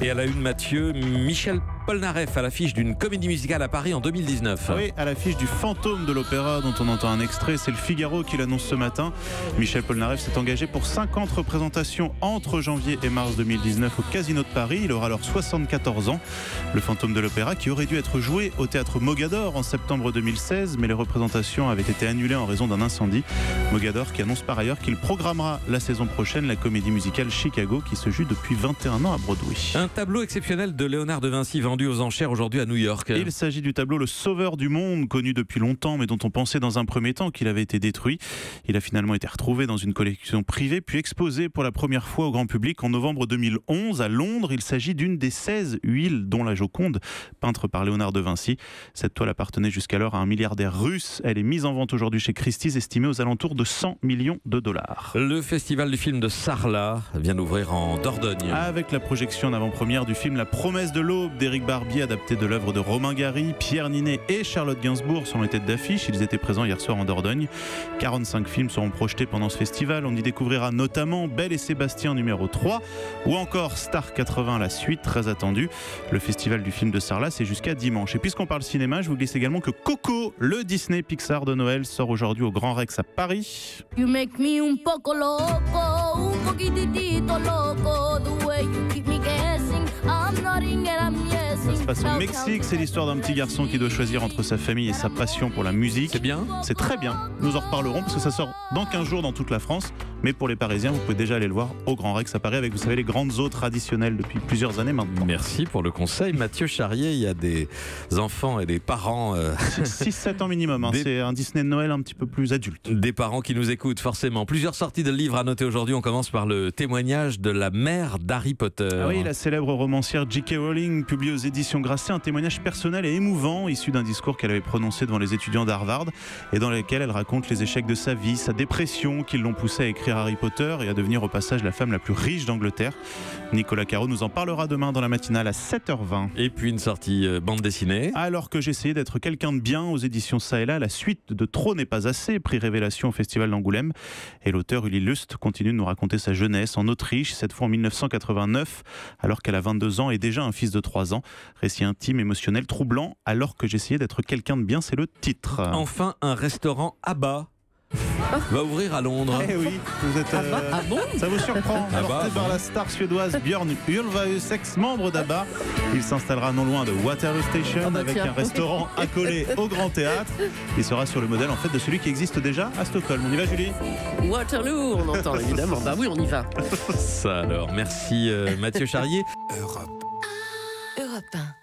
Et à la une, Mathieu, Michel Polnareff à l'affiche d'une comédie musicale à Paris en 2019. Oui, à l'affiche du Fantôme de l'Opéra dont on entend un extrait, c'est le Figaro qui l'annonce ce matin. Michel Polnareff s'est engagé pour 50 représentations entre janvier et mars 2019 au Casino de Paris. Il aura alors 74 ans. Le Fantôme de l'Opéra qui aurait dû être joué au théâtre Mogador en septembre 2016, mais les représentations avaient été annulées en raison d'un incendie. Mogador qui annonce par ailleurs qu'il programmera la saison prochaine la comédie musicale Chicago qui se joue depuis 21 ans à Broadway. Un tableau exceptionnel de Léonard de Vinci vendu aux enchères aujourd'hui à New York. Il s'agit du tableau Le Sauveur du Monde, connu depuis longtemps mais dont on pensait dans un premier temps qu'il avait été détruit. Il a finalement été retrouvé dans une collection privée puis exposé pour la première fois au grand public en novembre 2011 à Londres. Il s'agit d'une des 16 huiles dont la Joconde, peintre par Léonard de Vinci. Cette toile appartenait jusqu'alors à un milliardaire russe. Elle est mise en vente aujourd'hui chez Christie's, estimée aux alentours de 100 millions de dollars. Le festival du film de Sarlat vient d'ouvrir en Dordogne. Avec la projection en avant-première du film La promesse de l'aube d'Éric Barbier, adapté de l'œuvre de Romain Gary. Pierre Ninet et Charlotte Gainsbourg sont les têtes d'affiche. Ils étaient présents hier soir en Dordogne. 45 films seront projetés pendant ce festival. On y découvrira notamment Belle et Sébastien numéro 3 ou encore Star 80, la suite très attendue. Le festival du film de Sarlat, c'est jusqu'à dimanche. Et puisqu'on parle cinéma, je vous glisse également que Coco, le Disney Pixar de Noël, sort aujourd'hui au Grand Rex à Paris. You make me un poco loco, un poquitito loco, the way you keep me guessing, I'm nodding and I'm Ça se passe au Mexique, c'est l'histoire d'un petit garçon qui doit choisir entre sa famille et sa passion pour la musique. C'est bien. C'est très bien, nous en reparlerons parce que ça sort dans 15 jours dans toute la France. Mais pour les Parisiens, vous pouvez déjà aller le voir au Grand Rex à Paris avec, vous savez, les grandes eaux traditionnelles depuis plusieurs années maintenant. Merci pour le conseil. Mathieu Charrier, il y a des enfants et des parents... 6-7 ans minimum, hein. C'est un Disney de Noël un petit peu plus adulte. Des parents qui nous écoutent forcément. Plusieurs sorties de livres à noter aujourd'hui. On commence par le témoignage de la mère d'Harry Potter. Ah oui, la célèbre romancière J.K. Rowling, publiée aux éditions Grasset, un témoignage personnel et émouvant issu d'un discours qu'elle avait prononcé devant les étudiants d'Harvard et dans lequel elle raconte les échecs de sa vie, sa dépression qui l'ont poussée à écrire Harry Potter et à devenir au passage la femme la plus riche d'Angleterre. Nicolas Caro nous en parlera demain dans la matinale à 7h20. Et puis une sortie bande dessinée. Alors que j'essayais d'être quelqu'un de bien aux éditions Ça et Là, la suite de Trop n'est pas assez, prix Révélation au Festival d'Angoulême. Et l'auteur Uli Lust continue de nous raconter sa jeunesse en Autriche, cette fois en 1989, alors qu'elle a 22 ans et déjà un fils de 3 ans. Récit intime, émotionnel, troublant. Alors que j'essayais d'être quelqu'un de bien, c'est le titre. Enfin, un restaurant ABBA va ouvrir à Londres. Eh oui, vous êtes, Ah bon? ça vous surprend. Porté par la star suédoise Björn Ulvaeus, ex-membre d'ABBA. Il s'installera non loin de Waterloo Station avec un restaurant accolé au Grand Théâtre. Il sera sur le modèle en fait de celui qui existe déjà à Stockholm. On y va, Julie? Waterloo, on entend évidemment. Bah oui, on y va. Ça alors, merci Mathieu Charrier. Europe 1.